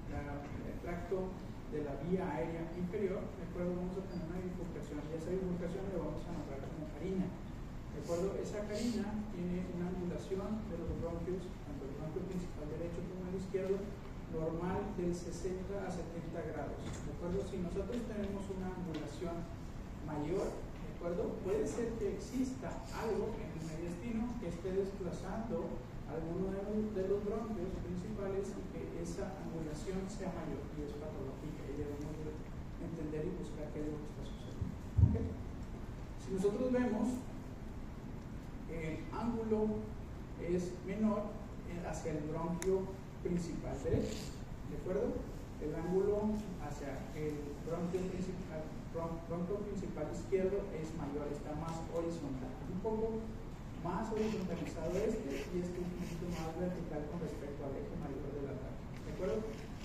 el tracto de la vía aérea inferior, ¿de acuerdo? Vamos a tener una bifurcación y esa bifurcación la vamos a nombrar como carina. ¿De acuerdo? Esa carina tiene una angulación de los bronquios, tanto el bronquio principal derecho como el izquierdo, normal del 60 a 70 grados. ¿De acuerdo? Si nosotros tenemos una angulación mayor, ¿de acuerdo? Puede ser que exista algo en el mediastino que esté desplazando alguno de los bronquios principales y que esa angulación sea mayor y es patológica y debemos entender y buscar qué es lo que está sucediendo. ¿Okay? Si nosotros vemos el ángulo es menor hacia el bronquio principal derecho, ¿de acuerdo? El ángulo hacia el bronquio principal izquierdo es mayor, está más horizontal, un poco más horizontalizado y un poquito más vertical con respecto al eje mayor del ataque, ¿de acuerdo?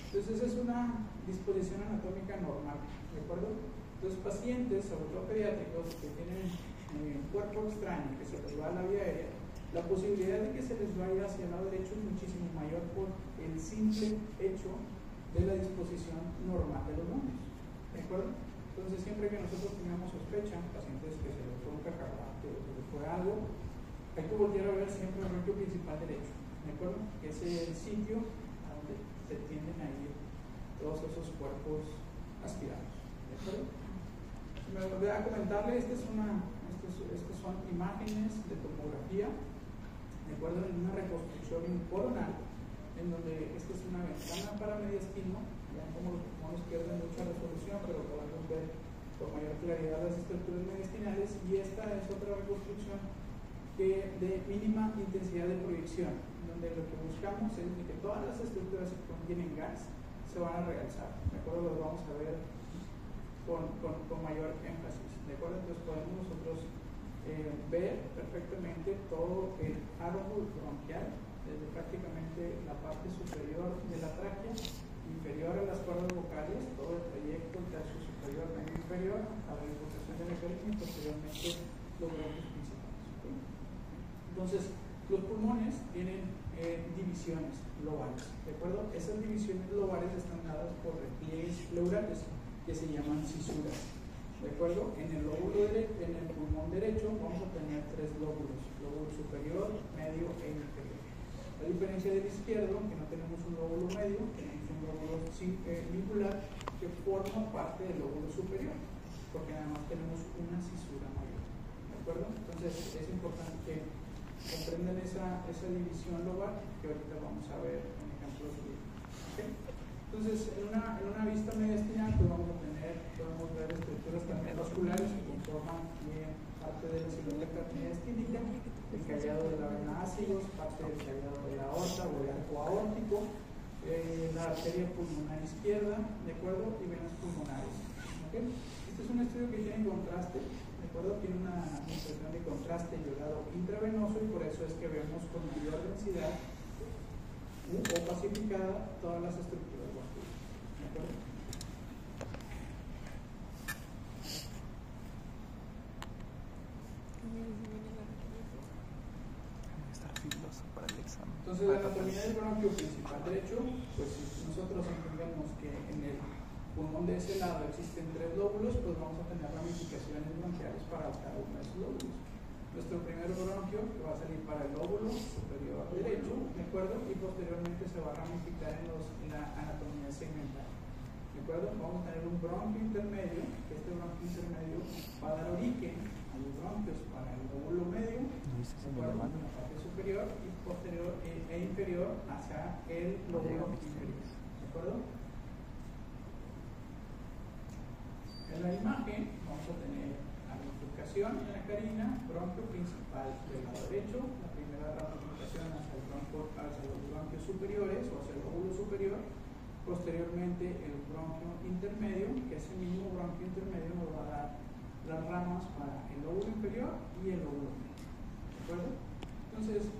Entonces esa es una disposición anatómica normal, ¿de acuerdo? Los pacientes, sobre todo pediátricos, que tienen cuerpo extraño, que se les va a la vía aérea, la posibilidad de que se les vaya hacia el lado derecho es muchísimo mayor por el simple hecho de la disposición normal de los bronquios, ¿de acuerdo? Entonces siempre que nosotros tengamos sospecha, pacientes que se les fue un cacahuate o que les fue algo, hay que voltear a ver siempre el bronquio principal derecho, ¿de acuerdo? Que ese es el sitio a donde se tienden a ir todos esos cuerpos aspirados, ¿de acuerdo? Me voy a comentarle, estas son imágenes de tomografía, ¿de acuerdo? En una reconstrucción coronal, en donde esta es una ventana para mediastino, vean cómo los pulmones pierden mucha resolución, pero podemos ver con mayor claridad las estructuras mediastinales, y esta es otra reconstrucción de mínima intensidad de proyección, donde lo que buscamos es que todas las estructuras que contienen gas se van a realzar, ¿de acuerdo? Los vamos a ver con mayor énfasis, ¿de acuerdo? Entonces podemos nosotros ver perfectamente todo el árbol bronquial, desde prácticamente la parte superior de la tráquea, inferior a las cuerdas vocales, todo el trayecto, el tercio superior, medio inferior, a la bifurcación de la carina y posteriormente los bronquios principales. ¿Okay? Entonces, los pulmones tienen divisiones lobales, ¿de acuerdo? Esas divisiones lobales están dadas por repliegues pleurales que se llaman cisuras, ¿de acuerdo? En el pulmón derecho vamos a tener tres lóbulos, lóbulo superior, medio e inferior. A diferencia del izquierdo, que no tenemos un lóbulo medio, tenemos un lóbulo vincular que forma parte del lóbulo superior, porque además tenemos una cisura mayor. ¿De acuerdo? Entonces es importante que comprendan esa división lobar que ahorita vamos a ver en ejemplos. ¿Okay? Entonces, en una vista mediastinal pues podemos ver estructuras también vasculares que conforman parte de la silueta mediastínica, el callado de la vena ácidos, parte del callado de la aorta o el arco aórtico, la arteria pulmonar izquierda, ¿de acuerdo? Y venas pulmonares. ¿Okay? Este es un estudio que tiene contraste, ¿de acuerdo? Tiene una impresión de contraste iodado intravenoso y por eso es que vemos con mayor densidad o pacificada todas las estructuras vasculares. ¿De acuerdo? Entonces, la anatomía del bronquio principal derecho, pues si nosotros entendemos que en el pulmón de ese lado existen 3 lóbulos, pues vamos a tener ramificaciones bronquiales para cada uno de esos lóbulos. Nuestro primer bronquio que va a salir para el lóbulo superior derecho, ¿de acuerdo? Y posteriormente se va a ramificar en la anatomía segmental. ¿De acuerdo? Vamos a tener un bronquio intermedio, que este bronquio intermedio va a dar origen a los bronquios para el lóbulo medio, ¿de acuerdo? En la parte superior y posterior e inferior hacia el lóbulo inferior. ¿De acuerdo? En la imagen vamos a tener la bifurcación en la carina, bronquio principal del lado derecho, la primera ramificación hacia los bronquios superiores o hacia el lóbulo superior, posteriormente el bronquio intermedio, que ese mismo bronquio intermedio nos va a dar las ramas para el lóbulo inferior y el lóbulo medio. ¿De acuerdo? Entonces,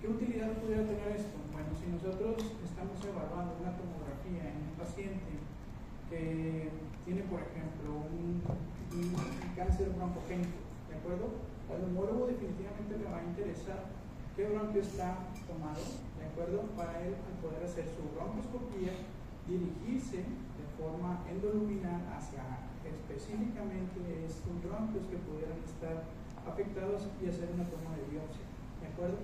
¿qué utilidad pudiera tener esto? Bueno, si nosotros estamos evaluando una tomografía en un paciente que tiene, por ejemplo, un cáncer broncogénico, ¿de acuerdo? Al neumólogo definitivamente le va a interesar qué bronquio está tomado, ¿de acuerdo? Para él, al poder hacer su bronquioscopía, dirigirse de forma endoluminal hacia específicamente estos bronquios que pudieran estar afectados y hacer una toma de biopsia, ¿de acuerdo?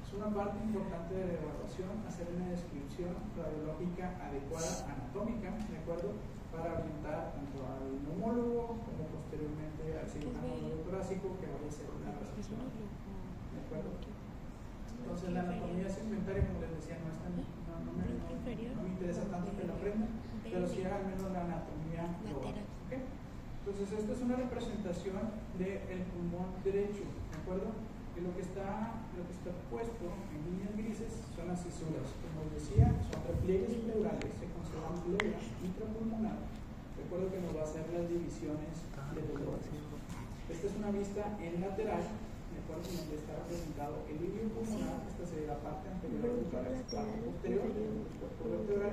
Es una parte importante de la evaluación hacer una descripción radiológica adecuada, anatómica, ¿de acuerdo? Para orientar tanto al neumólogo como posteriormente al cirujano torácico que vaya a hacer una resección, ¿de acuerdo? Entonces la anatomía segmentaria, como les decía, no me interesa tanto que la aprendan, pero sí al menos la anatomía global. ¿Okay? Entonces esta es una representación del pulmón derecho, ¿de acuerdo? Y lo que está puesto en líneas grises son las cisuras. Como les decía, son repliegues pleurales, se consideran pleura intrapulmonar. Recuerdo que nos va a hacer las divisiones de los órganos. Esta es una vista en lateral, ¿de acuerdo? Donde está representado el ilio pulmonar, esta sería la parte anterior del tórax, la parte posterior del cuerpo vertebral,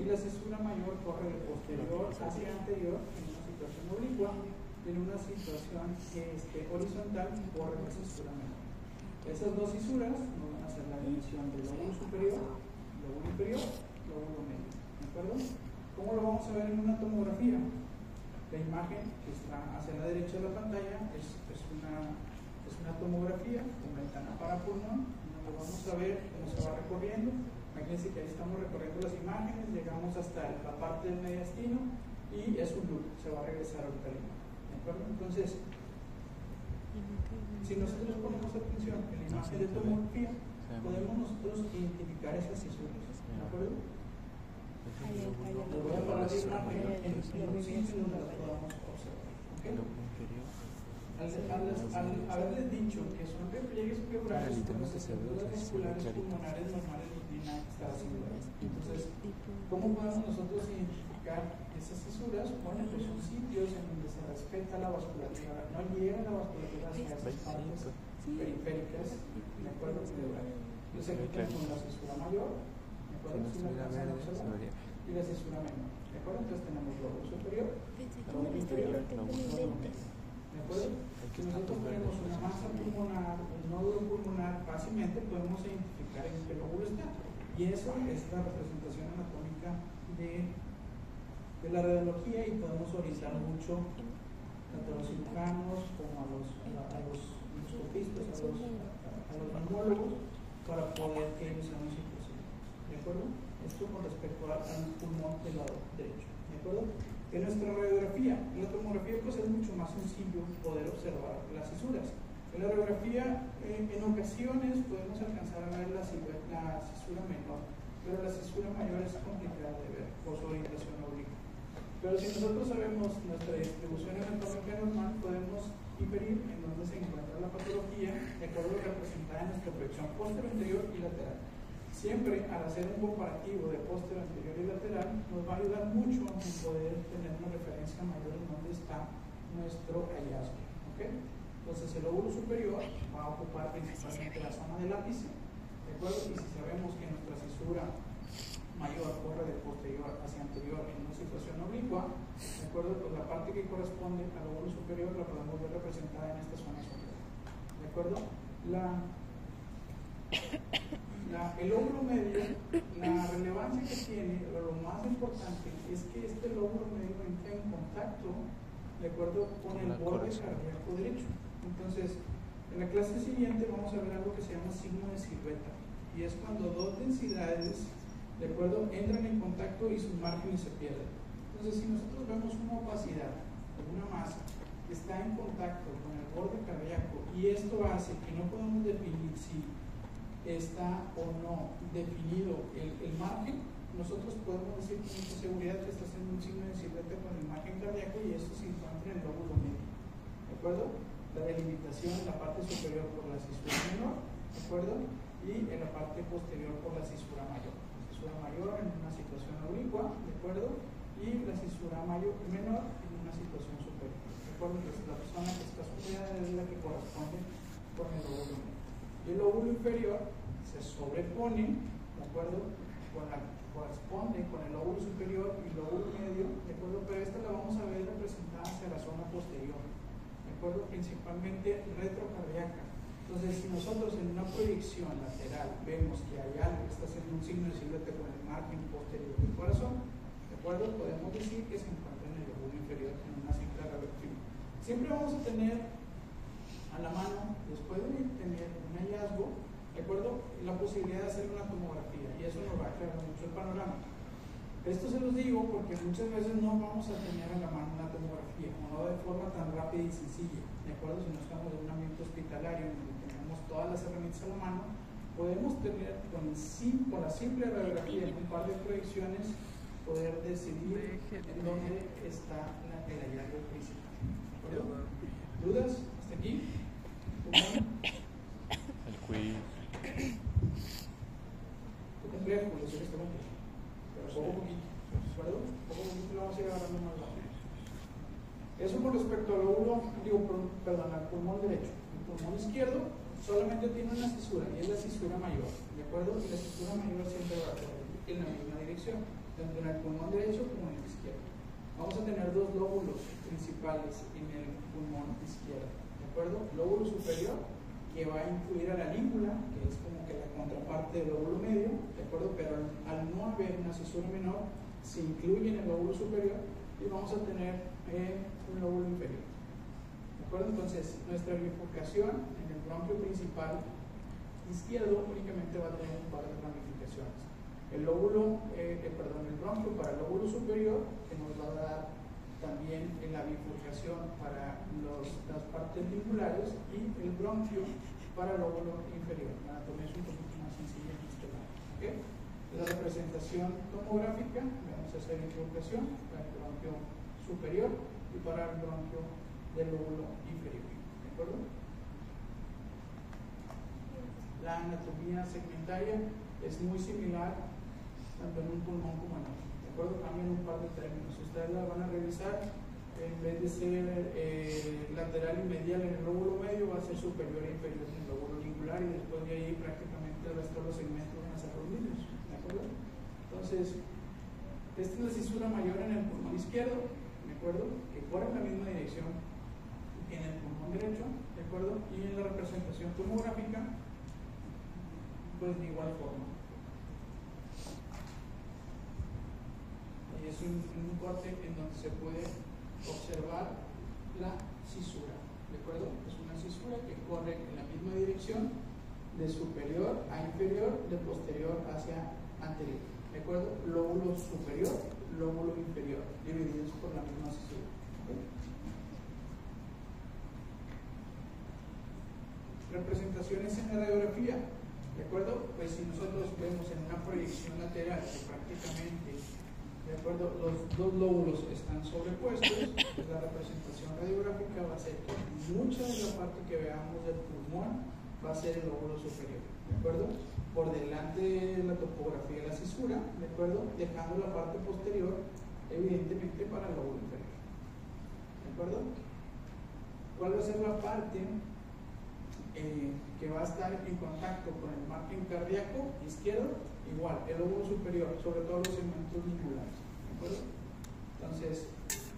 y la cisura mayor corre de posterior hacia anterior en una situación oblicua. En una situación horizontal corre la cisura menor. Esas dos cisuras nos van a hacer la división del lóbulo superior, lóbulo inferior, lóbulo medio. ¿De acuerdo? ¿Cómo lo vamos a ver en una tomografía? La imagen que está hacia la derecha de la pantalla es una tomografía con ventana para pulmón, donde vamos a ver cómo se va recorriendo. Imagínense que ahí estamos recorriendo las imágenes, llegamos hasta la parte del mediastino y es un loop, se va a regresar ahorita la imagen. Entonces, si nosotros ponemos atención en la imagen de tomografía, podemos nosotros identificar esas cisuras. ¿De acuerdo? Voy a parar la imagen en un sitio donde las podamos observar. ¿Okay? Al haberles dicho que son repliegues pleurales con las estructuras vasculares pulmonares normales no tienen nada que estar haciendo. Entonces, ¿cómo podemos nosotros identificar esas cisuras? Bueno, pues son sitios en donde se respeta la vasculatura, no llega la vasculatura hacia esas partes periféricas, ¿de acuerdo? Yo sé que tenemos la cisura mayor, ¿de acuerdo? Si la alcanzan a observar, y la cisura menor, ¿de acuerdo? Entonces tenemos lóbulo superior, lóbulo inferior, lóbulo medio, ¿de acuerdo? Si nosotros tenemos una masa pulmonar, un nódulo pulmonar, fácilmente podemos identificar en qué lóbulo está, y eso es la representación anatómica de la radiología y podemos orientar mucho tanto a los cirujanos como a los endoscopistas, a los neumólogos, para poder que ellos sean imposible. ¿De acuerdo? Esto con respecto al pulmón del lado derecho. ¿De acuerdo? En nuestra radiografía, en la tomografía pues es mucho más sencillo poder observar las cisuras. En la radiografía en ocasiones podemos alcanzar a ver la cisura menor, pero la cisura mayor es complicada de ver por su orientación oblicua. Pero si nosotros sabemos nuestra distribución anatómica normal, podemos inferir en dónde se encuentra la patología de acuerdo a lo representada en nuestra proyección posterior, anterior y lateral. Siempre al hacer un comparativo de posterior, anterior y lateral nos va a ayudar mucho en poder tener una referencia mayor en dónde está nuestro hallazgo. ¿Okay? Entonces el lóbulo superior va a ocupar principalmente la zona del ápice, ¿de acuerdo? Y si sabemos que nuestra cisura mayor corre de posterior hacia anterior en una situación oblicua, ¿de acuerdo? Pues la parte que corresponde al lóbulo superior la podemos ver representada en esta zona superior, ¿de acuerdo? El lóbulo medio, la relevancia que tiene, lo más importante es que este lóbulo medio entra en contacto, ¿de acuerdo?, con el borde cardíaco derecho. Entonces, en la clase siguiente vamos a ver algo que se llama signo de silueta, y es cuando dos densidades, ¿de acuerdo?, entran en contacto y sus márgenes se pierden. Entonces, si nosotros vemos una opacidad de una masa que está en contacto con el borde cardíaco, y esto hace que no podemos definir si está o no definido el margen, nosotros podemos decir con mucha seguridad que está haciendo un signo de silueta con el margen cardíaco, y esto se encuentra en el lóbulo medio. ¿De acuerdo? La delimitación en la parte superior por la cisura menor, ¿de acuerdo? Y en la parte posterior por la cisura mayor. La cisura mayor en una situación oblicua, ¿de acuerdo? Y la cisura mayor menor en una situación superior. ¿De acuerdo? Entonces la persona que está superior es la que corresponde con el lóbulo medio. Y el lóbulo inferior se sobrepone, ¿de acuerdo?, con la que corresponde con el lóbulo superior y el lóbulo medio, ¿de acuerdo? Pero esta la vamos a ver representada hacia la zona posterior, ¿de acuerdo? Principalmente retrocardíaca. Entonces, si nosotros en una proyección lateral vemos que hay algo que está haciendo un signo de silueta con el margen posterior del corazón, ¿de acuerdo?, podemos decir que se encuentra en el lóbulo inferior en una simple radiografía. Siempre vamos a tener a la mano, después de tener un hallazgo, ¿de acuerdo?, la posibilidad de hacer una tomografía, y eso nos va a aclarar mucho el panorama. Esto se los digo porque muchas veces no vamos a tener a la mano una tomografía, o no de forma tan rápida y sencilla, ¿de acuerdo? Si no estamos en un ambiente hospitalario en donde tenemos todas las herramientas a la mano, podemos tener con la simple radiografía en un par de proyecciones poder decidir en dónde está el hallazgo principal. ¿De acuerdo? ¿Dudas? ¿Hasta aquí? El quiz. Qué complejo, yo sé que está complejo, pero poco poquito, ¿de acuerdo? Poco poquito lo vamos a ir agarrando más rápido. Eso con respecto al lóbulo, al pulmón derecho. El pulmón izquierdo solamente tiene una cisura, y es la cisura mayor, ¿de acuerdo? Y la cisura mayor siempre va a ser en la misma dirección, tanto en el pulmón derecho como en el izquierdo. Vamos a tener dos lóbulos principales en el pulmón izquierdo, ¿de acuerdo? Lóbulo superior, que va a incluir a la língula, que es como que la contraparte del lóbulo medio, ¿de acuerdo? Pero al no haber una cisura menor, se incluye en el lóbulo superior y vamos a tener un lóbulo inferior, ¿de acuerdo? Entonces, nuestra bifurcación en el bronquio principal izquierdo únicamente va a tener un par de ramificaciones. El bronquio para el lóbulo superior, que nos va a dar también en la bifurcación para las partes lingulares, y el bronquio para el lóbulo inferior. La anatomía es un poquito más sencilla en este lado. ¿Okay? La representación tomográfica, vamos a hacer bifurcación para el bronquio superior y para el bronquio del lóbulo inferior. ¿De acuerdo? La anatomía segmentaria es muy similar tanto en un pulmón como en otro. ¿De acuerdo? Cambian un par de términos. Ustedes la van a revisar, en vez de ser lateral y medial en el lóbulo medio, va a ser superior e inferior en el lóbulo lingular, y después de ahí prácticamente el resto de los segmentos van a ser los mismos. ¿De acuerdo? Entonces, esta es la cisura mayor en el pulmón izquierdo, ¿de acuerdo?, que corre en la misma dirección que en el pulmón derecho, ¿de acuerdo? Y en la representación tomográfica, pues de igual forma. Y es un corte en donde se puede observar la cisura, ¿de acuerdo? Es una cisura que corre en la misma dirección, de superior a inferior, de posterior hacia anterior. ¿De acuerdo? Lóbulo superior, lóbulo inferior, divididos por la misma cisura. ¿Okay? Representaciones en la radiografía. ¿De acuerdo? Pues si nosotros vemos en una proyección lateral que prácticamente, ¿de acuerdo?, los dos lóbulos están sobrepuestos, pues la representación radiográfica va a ser que mucha de la parte que veamos del pulmón va a ser el lóbulo superior. ¿De acuerdo? Por delante de la topografía de la cisura, ¿de acuerdo? Dejando la parte posterior, evidentemente, para el lóbulo inferior. ¿De acuerdo? ¿Cuál va a ser la parte que va a estar en contacto con el margen cardíaco izquierdo? Igual, el lóbulo superior, sobre todo los segmentos lingulares. ¿De acuerdo? Entonces,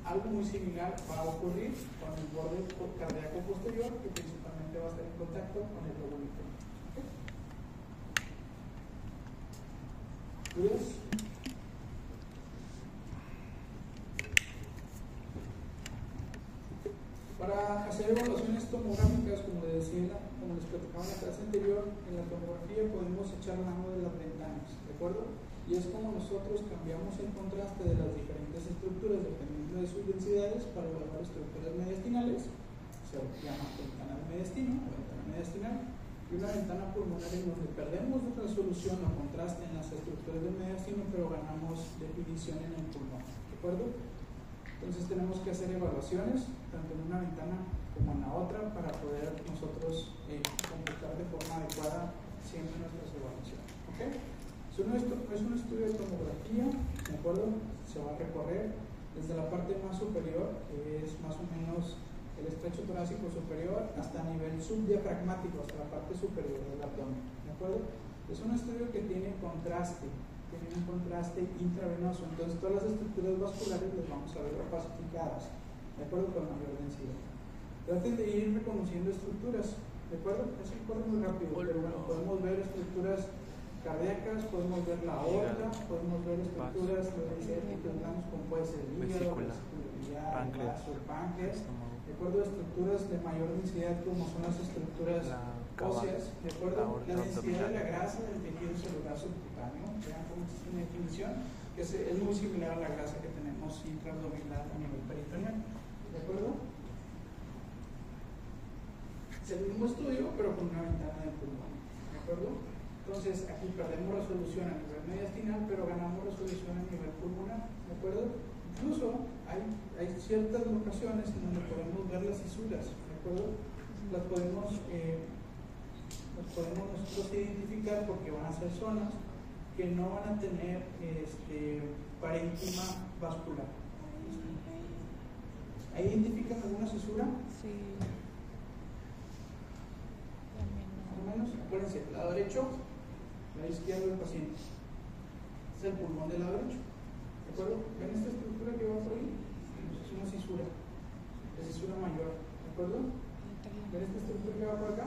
algo muy similar va a ocurrir con el borde cardíaco posterior, que principalmente va a estar en contacto con el lóbulo inferior. ¿Dudas? Para hacer evaluaciones tomográficas, como les platicaba en la clase anterior, en la tomografía podemos echar mano de las ventanas, ¿de acuerdo? Y es como nosotros cambiamos el contraste de las diferentes estructuras dependiendo de sus densidades para evaluar estructuras mediastinales. Se llama ventana de mediastino o ventana mediastinal, y una ventana pulmonar en donde perdemos resolución o contraste en las estructuras del mediastino, pero ganamos definición en el pulmón, ¿de acuerdo? Entonces tenemos que hacer evaluaciones tanto en una ventana como en la otra para poder nosotros computar de forma adecuada siempre nuestras evaluaciones. ¿Okay? Es un estudio de tomografía, ¿de acuerdo? Se va a recorrer desde la parte más superior, que es más o menos el estrecho torácico superior, hasta nivel subdiafragmático, hasta la parte superior del abdomen. ¿De acuerdo? Es un estudio que tiene contraste. Tienen un contraste intravenoso, entonces todas las estructuras vasculares las vamos a ver opacificadas, de acuerdo, con mayor densidad. Traten de ir reconociendo estructuras, ¿de acuerdo? Eso corre muy rápido, pero bueno, podemos ver estructuras cardíacas, podemos ver la aorta, podemos ver estructuras grandes como puede ser el hígado, el vaso, el páncreas, ¿de acuerdo? Estructuras de mayor densidad como son las estructuras óseas, ¿de acuerdo? La densidad de la grasa del tejido celular subcutáneo, vean cómo existe una definición, que es muy similar a la grasa que tenemos intraabdominal a nivel peritoneal, ¿de acuerdo? Es el mismo estudio, pero con una ventana de pulmón, ¿de acuerdo? Entonces, aquí perdemos resolución a nivel mediastinal, pero ganamos resolución a nivel pulmonar, ¿de acuerdo? Incluso hay ciertas locaciones en donde podemos ver las fisuras, ¿de acuerdo? Las podemos nosotros identificar porque van a ser zonas que no van a tener parénquima vascular. ¿Ahí identifican alguna cisura? Sí. Más o menos, acuérdense, el lado derecho, lado izquierdo del paciente. Este es el pulmón del lado derecho. ¿De acuerdo? ¿Ven esta estructura que va por ahí? Es una cisura. La cisura mayor. ¿De acuerdo? ¿Ven esta estructura que va por acá?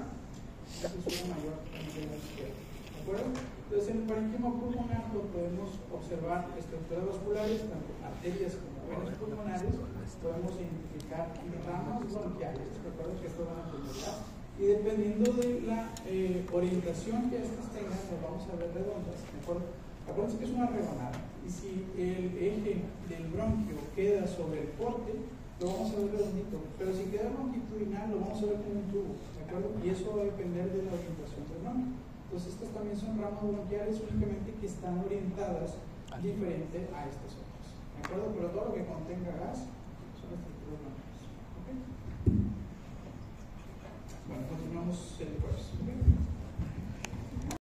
La cisura mayor en el lado izquierdo. ¿De acuerdo? Entonces, en el parénquima pulmonar lo podemos observar estructuras vasculares, tanto arterias como venas pulmonares. Podemos identificar ramas bronquiales. ¿De acuerdo? Que esto van a pulmonar. Y dependiendo de la orientación que estas tengan, las vamos a ver redondas. ¿De acuerdo? Acuérdense que es una rebanada. Y si el eje del bronquio queda sobre el porte, lo vamos a ver redondito. Pero si queda longitudinal, lo vamos a ver como un tubo. ¿De acuerdo? Y eso va a depender de la orientación del bronquio. Entonces, estas también son ramas bronquiales, únicamente que están orientadas diferente a estas otras. ¿De acuerdo? Pero todo lo que contenga gas son estructuras bronquiales. ¿Ok? Bueno, continuamos el jueves. ¿Okay?